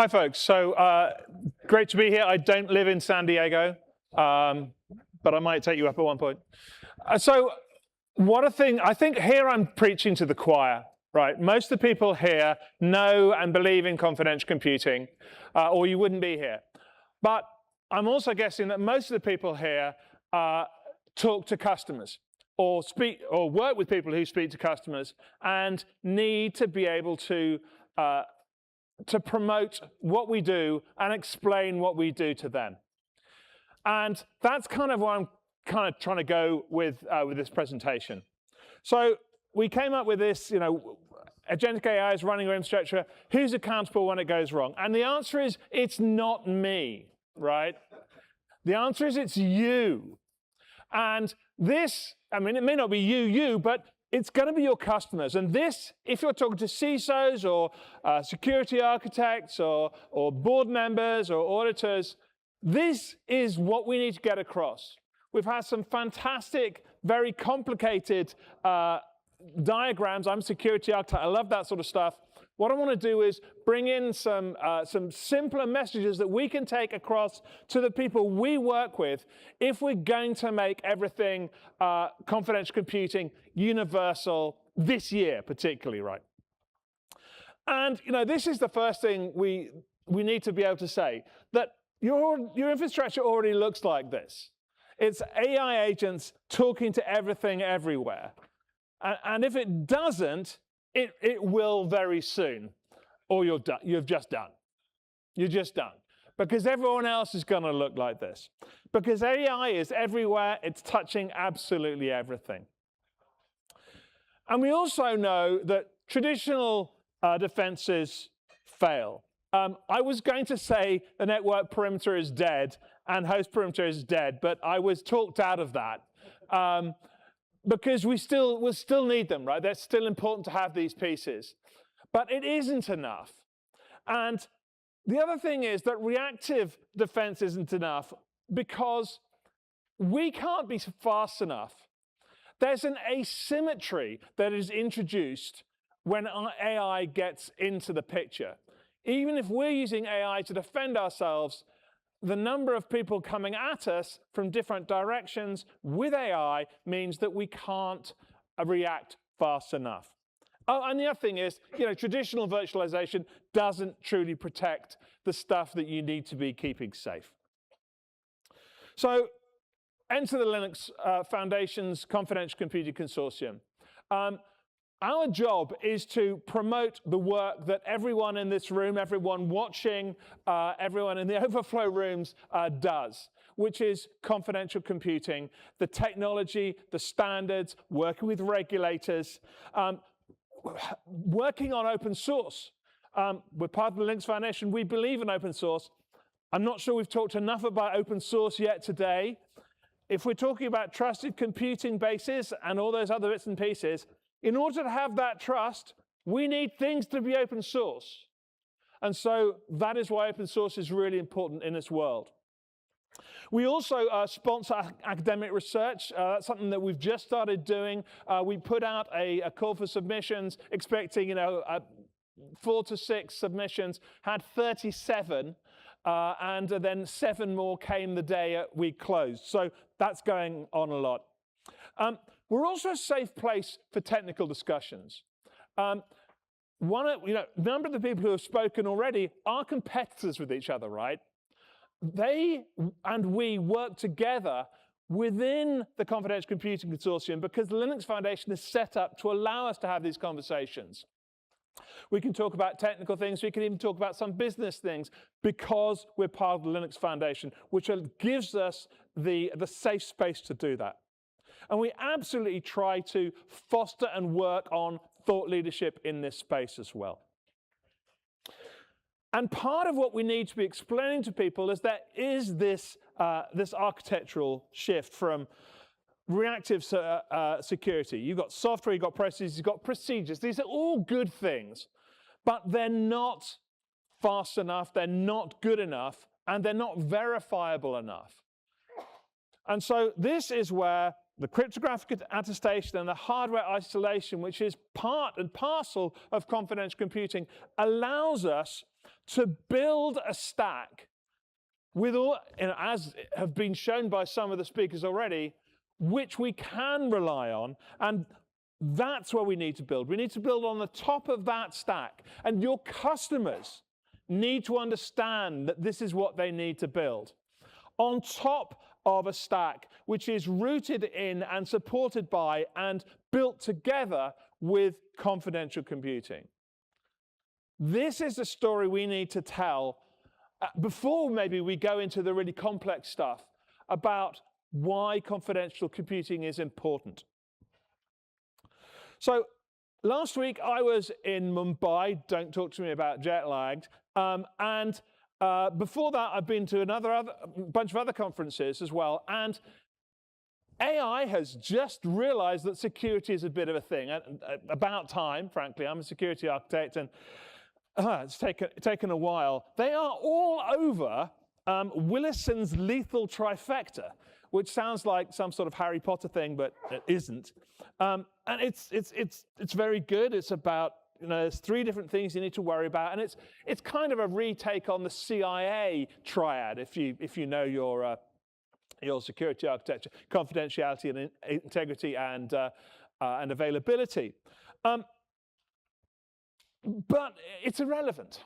Hi, folks. So great to be here. I don't live in San Diego, but I might take you up at one point. So what a thing. I think here I'm preaching to the choir, right? Most of the people here know and believe in confidential computing, or you wouldn't be here. But I'm also guessing that most of the people here talk to customers or speak or work with people who speak to customers and need to be able to promote what we do and explain what we do to them. And that's kind of what I'm kind of trying to go with this presentation. So we came up with this, Agentic AI is running our infrastructure. Who's accountable when it goes wrong? And the answer is, it's not me, right? The answer is, it's you. And this, it may not be you, but it's going to be your customers. And this, if you're talking to CISOs or security architects or board members or auditors, this is what we need to get across. We've had some fantastic, very complicated diagrams. I'm a security architect. I love that sort of stuff. What I want to do is bring in some simpler messages that we can take across to the people we work with if we're going to make everything confidential computing universal this year, particularly, right? And this is the first thing we need to be able to say, that your infrastructure already looks like this. It's AI agents talking to everything everywhere. And if it doesn't, it will very soon, or you're done. You're just done. You're just done. Because everyone else is going to look like this. Because AI is everywhere. It's touching absolutely everything. And we also know that traditional defenses fail. I was going to say the network perimeter is dead and host perimeter is dead, but I was talked out of that. Because we'll still need them, right? They're still important to have these pieces. But it isn't enough. And the other thing is that reactive defense isn't enough because we can't be fast enough. There's an asymmetry that is introduced when AI gets into the picture. Even if we're using AI to defend ourselves, the number of people coming at us from different directions with AI means that we can't react fast enough. Oh, and the other thing is, traditional virtualization doesn't truly protect the stuff that you need to be keeping safe. So, enter the Linux Foundation's Confidential Computing Consortium. Our job is to promote the work that everyone in this room, everyone watching, everyone in the overflow rooms does, which is confidential computing, the technology, the standards, working with regulators, working on open source. We're part of the Linux Foundation. We believe in open source. I'm not sure we've talked enough about open source yet today. If we're talking about trusted computing bases and all those other bits and pieces, in order to have that trust, we need things to be open source. And so that is why open source is really important in this world. We also sponsor academic research. That's something that we've just started doing. We put out a call for submissions, expecting 4 to 6 submissions, had 37, and then 7 more came the day we closed. So that's going on a lot. We're also a safe place for technical discussions. A number of the people who have spoken already are competitors with each other, right? They and we work together within the Confidential Computing Consortium because the Linux Foundation is set up to allow us to have these conversations. We can talk about technical things. We can even talk about some business things because we're part of the Linux Foundation, which gives us the safe space to do that. And we absolutely try to foster and work on thought leadership in this space as well. And part of what we need to be explaining to people is there is this architectural shift from reactive security. You've got software, you've got processes, you've got procedures. These are all good things, but they're not fast enough, they're not good enough, and they're not verifiable enough. And so this is where the cryptographic attestation and the hardware isolation, which is part and parcel of confidential computing, allows us to build a stack with all, as have been shown by some of the speakers already, which we can rely on, and that's where we need to build. We need to build on the top of that stack, and your customers need to understand that this is what they need to build. On top of a stack which is rooted in and supported by and built together with confidential computing. This is the story we need to tell before maybe we go into the really complex stuff about why confidential computing is important. So last week I was in Mumbai, don't talk to me about jet lagged, and before that I've been to a bunch of other conferences as well, and AI has just realized that security is a bit of a thing. About time, frankly. I'm a security architect, and it's taken a while. They are all over Willison's lethal trifecta, which sounds like some sort of Harry Potter thing, but it isn't. And it's very good. It's about, there's 3 different things you need to worry about, and it's kind of a retake on the CIA triad, if you know your security architecture: confidentiality and integrity and availability. But it's irrelevant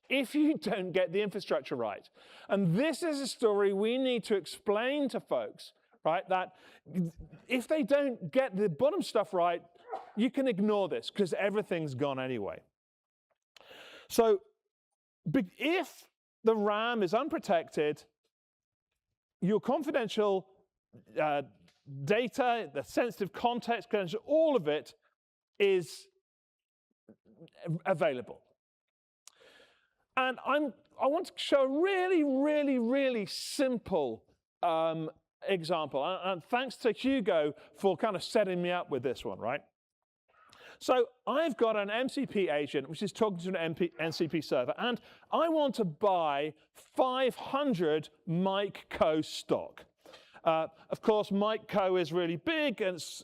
if you don't get the infrastructure right. And this is a story we need to explain to folks, right? That if they don't get the bottom stuff right, you can ignore this because everything's gone anyway. So if the RAM is unprotected, your confidential data, the sensitive context, all of it is available. And I want to show a really, really, really simple example. And thanks to Hugo for kind of setting me up with this one, right? So I've got an MCP agent which is talking to an MCP server, and I want to buy 500 Mike Co stock. Of course, Mike Co is really big, and it's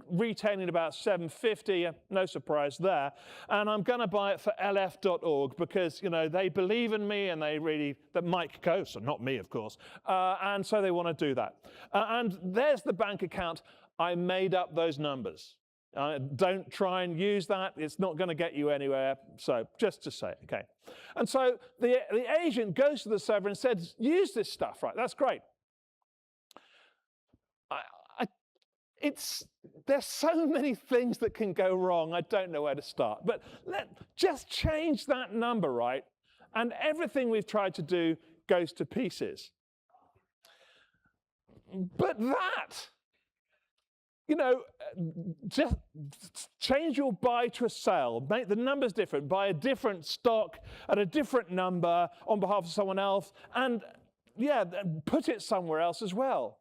retailing about $7.50. No surprise there. And I'm going to buy it for lf.org because they believe in me, and that Mike Co, so not me, of course, and so they want to do that. And there's the bank account. I made up those numbers. Don't try and use that. It's not going to get you anywhere. So just to say, okay. And so the agent goes to the server and says, use this stuff, right? That's great. There's so many things that can go wrong, I don't know where to start. But just change that number, right? And everything we've tried to do goes to pieces. But that, just change your buy to a sell, make the numbers different, buy a different stock at a different number on behalf of someone else, and put it somewhere else as well.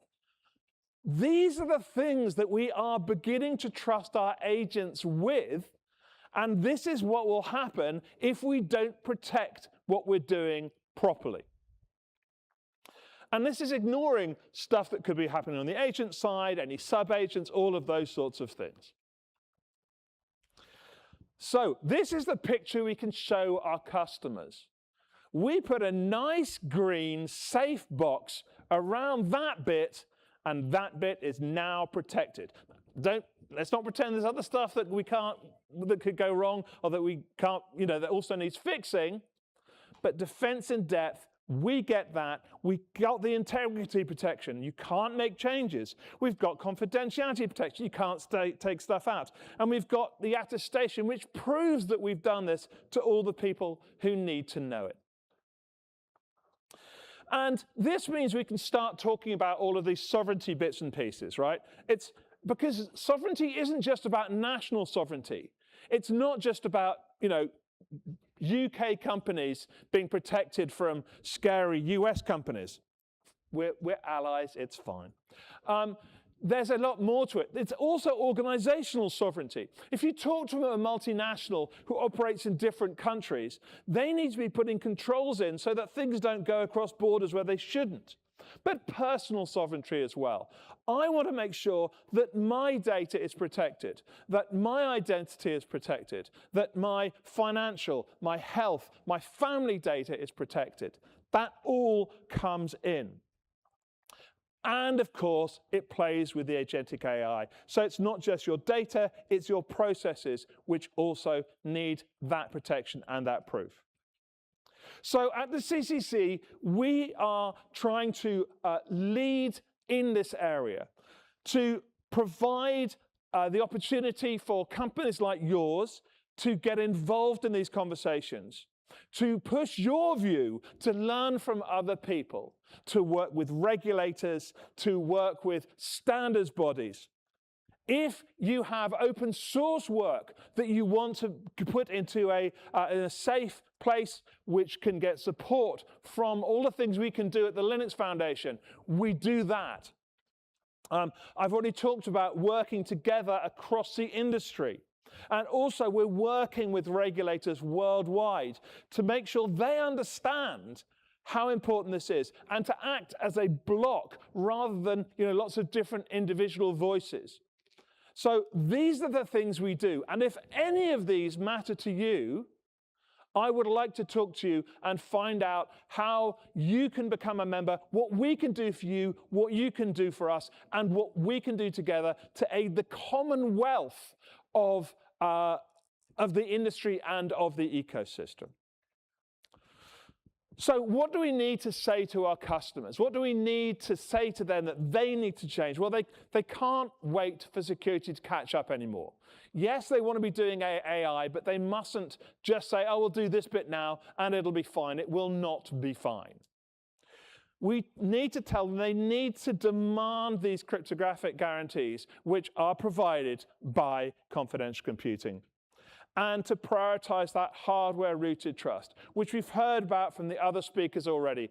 These are the things that we are beginning to trust our agents with, and this is what will happen if we don't protect what we're doing properly. And this is ignoring stuff that could be happening on the agent side, any sub-agents, all of those sorts of things. So this is the picture we can show our customers. We put a nice green safe box around that bit, and that bit is now protected. Let's not pretend there's other stuff that that could go wrong, or that we can't, that also needs fixing. But defense in depth, we get that. We got the integrity protection. You can't make changes. We've got confidentiality protection. You can't take stuff out. And we've got the attestation, which proves that we've done this to all the people who need to know it. And this means we can start talking about all of these sovereignty bits and pieces, right? It's because sovereignty isn't just about national sovereignty. It's not just about, UK companies being protected from scary US companies. We're allies, it's fine. There's a lot more to it. It's also organizational sovereignty. If you talk to a multinational who operates in different countries, they need to be putting controls in so that things don't go across borders where they shouldn't. but personal sovereignty as well. I want to make sure that my data is protected, that my identity is protected, that my financial, my health, my family data is protected. That all comes in. And of course, it plays with the agentic AI. So it's not just your data, it's your processes which also need that protection and that proof. So at the CCC, we are trying to lead in this area to provide the opportunity for companies like yours to get involved in these conversations, to push your view, to learn from other people, to work with regulators, to work with standards bodies. If you have open source work that you want to put into in a safe place which can get support from all the things we can do at the Linux Foundation, we do that. I've already talked about working together across the industry. And also we're working with regulators worldwide to make sure they understand how important this is and to act as a block rather than lots of different individual voices. So these are the things we do. And if any of these matter to you, I would like to talk to you and find out how you can become a member, what we can do for you, what you can do for us, and what we can do together to aid the commonwealth of the industry and of the ecosystem. So what do we need to say to our customers? What do we need to say to them that they need to change? Well, they can't wait for security to catch up anymore. Yes, they want to be doing AI, but they mustn't just say, oh, we'll do this bit now and it'll be fine. It will not be fine. We need to tell them they need to demand these cryptographic guarantees which are provided by confidential computing, and to prioritize that hardware-rooted trust, which we've heard about from the other speakers already.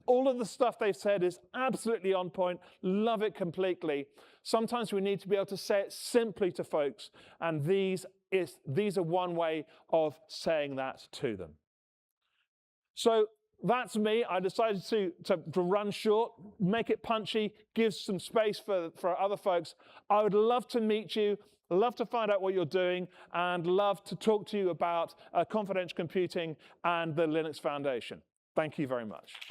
All of the stuff they've said is absolutely on point, love it completely. Sometimes we need to be able to say it simply to folks, and these are one way of saying that to them. So that's me. I decided to run short, make it punchy, give some space for other folks. I would love to meet you. Love to find out what you're doing and love to talk to you about confidential computing and the Linux Foundation. Thank you very much.